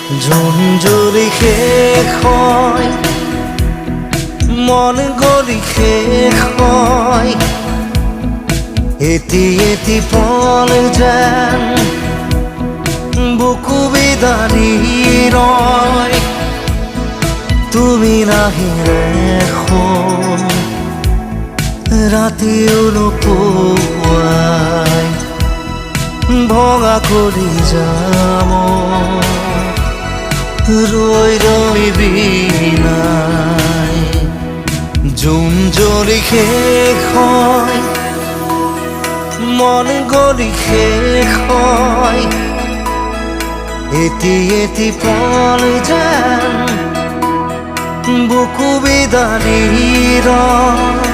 ঝুনঝুরি শেষ হয়, মন গলি শেষ হয়, এটি এটি পল যেন বুকু বিদাৰি ৰয়। তুমি নাহিলে এখন ৰাতিও নোপোৱাই, ভঙা কৰি যাম ৰৈ ৰৈ বিনাই। জোন জ্বলি শেষ হয়, মন গলি শেষ হয়, এটি এটি পল যেন বুকু বিদাৰি ৰয়।